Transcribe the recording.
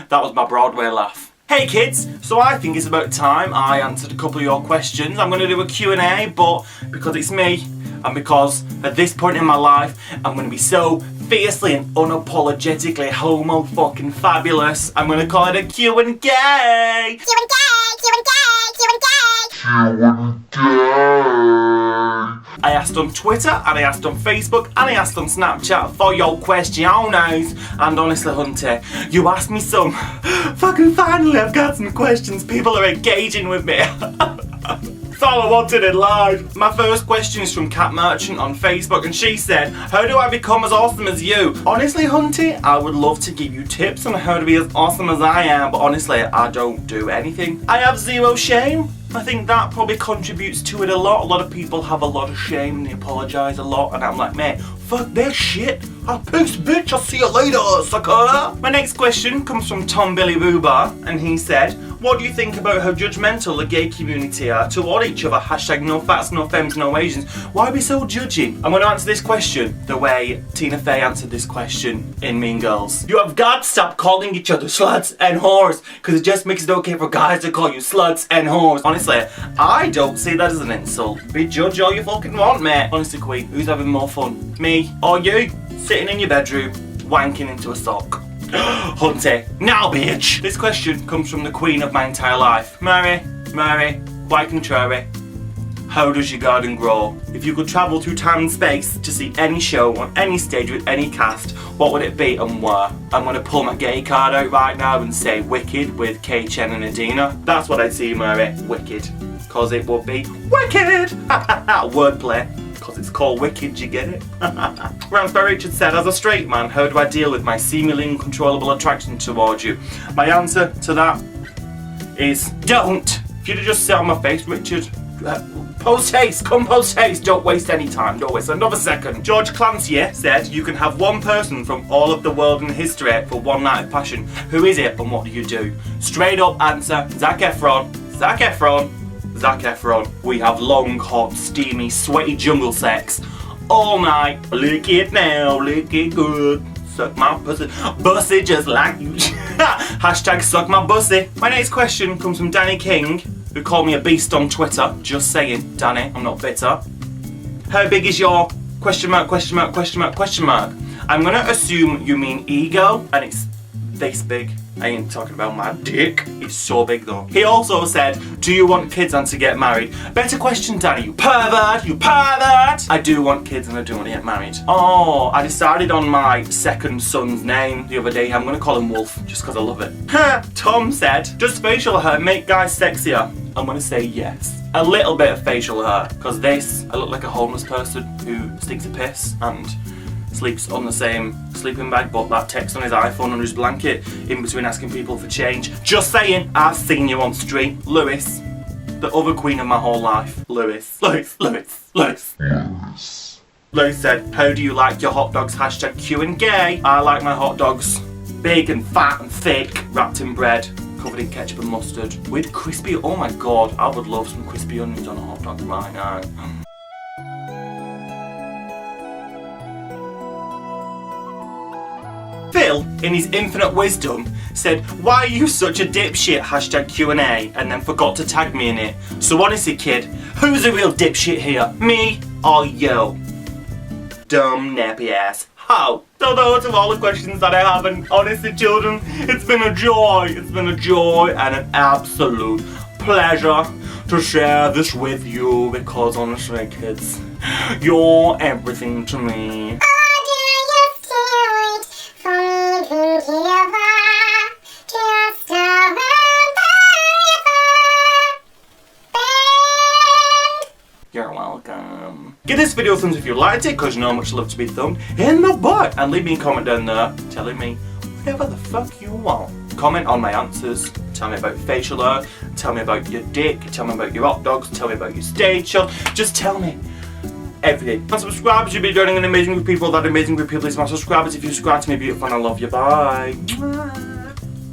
That was my Broadway laugh. Hey kids, so I think it's about time I answered a couple of your questions. I'm going to do a Q&A, but because it's me, and because at this point in my life, I'm going to be so fiercely and unapologetically homo-fucking fabulous, I'm going to call it a Q&A! Q&A! I asked on Twitter, and I asked on Facebook, and I asked on Snapchat for your questions. And honestly, Hunty, you asked me some. Fucking finally, I've got some questions. People are engaging with me. That's all I wanted in life. My first question is from Cat Merchant on Facebook, and she said, how do I become as awesome as you? Honestly, Hunty, I would love to give you tips on how to be as awesome as I am, but honestly, I don't do anything. I have zero shame. I think that probably contributes to it a lot. A lot of people have a lot of shame and they apologise a lot, and I'm like, mate, fuck that shit. Peace, bitch, I'll see you later, sucker. My next question comes from Tom Billy Rhubarb, and he said, what do you think about how judgmental the gay community are toward each other? Hashtag no fats, no femmes, no Asians. Why be so judgy? I'm going to answer this question the way Tina Fey answered this question in Mean Girls. You have got to stop calling each other sluts and whores, because it just makes it okay for guys to call you sluts and whores. Honestly, I don't see that as an insult. Be judge all you fucking want, mate. Honestly, Queen, who's having more fun? Me or you? Sitting in your bedroom, wanking into a sock. Hunty, now bitch! This question comes from the queen of my entire life. Mary, quite contrary. How does your garden grow? If you could travel through time and space to see any show on any stage with any cast, what would it be and where? I'm going to pull my gay card out right now and say Wicked with Kay Chen and Adina. That's what I'd see, Mary. Wicked. Cause it would be Wicked! Wordplay. Because it's called Wicked, you get it? Ransby Richard said, as a straight man, how do I deal with my seemingly uncontrollable attraction towards you? My answer to that is don't. If you'd have just sat on my face, Richard, post haste, come post haste, don't waste any time, don't waste another second. George Clancy said, you can have one person from all of the world and history for one night of passion. Who is it and what do you do? Straight up answer, Zac Efron. Zac Efron. Zac Efron. We have long, hot, steamy, sweaty jungle sex all night. Lick it now, lick it good. Suck my pussy. Bussy just like you. Hashtag suck my bussy. My next question comes from Danny King, who called me a beast on Twitter. Just saying, Danny, I'm not bitter. How big is your question mark, question mark, question mark, question mark? I'm gonna assume you mean ego, and it's this big. I ain't talking about my dick. It's so big though. He also said, do you want kids and to get married? Better question, Danny, you pervert, you pervert! I do want kids and I do want to get married. Oh, I decided on my second son's name the other day. I'm gonna call him Wolf, just because I love it. Tom said, does facial hair make guys sexier? I'm gonna say yes. A little bit of facial hair, because I look like a homeless person who stinks of piss and sleeps on the same sleeping bag, but that text on his iPhone under his blanket in between asking people for change. Just saying, I've seen you on street. Lewis, the other queen of my whole life. Lewis said, how do you like your hot dogs? Hashtag Q and gay. I like my hot dogs big and fat and thick, wrapped in bread, covered in ketchup and mustard, with crispy, oh my god, I would love some crispy onions on a hot dog right now. Phil, in his infinite wisdom, said, why are you such a dipshit? Hashtag Q&A, and then forgot to tag me in it. So honestly, kid, who's the real dipshit here? Me or you? Dumb nappy ass. How? So those are all the questions that I have, and honestly, children, it's been a joy. It's been a joy and an absolute pleasure to share this with you, because honestly, kids, you're everything to me. You're welcome. Give this video a thumbs if you liked it, because you know how much love to be thumbed in the butt. And leave me a comment down there telling me whatever the fuck you want. Comment on my answers. Tell me about facial hair. Tell me about your dick. Tell me about your hot dogs. Tell me about your stage show. Just tell me everything. And subscribe, you'll be joining an amazing group of people. That amazing group of people is my subscribers. If you subscribe to me, beautiful, and I love you. Bye.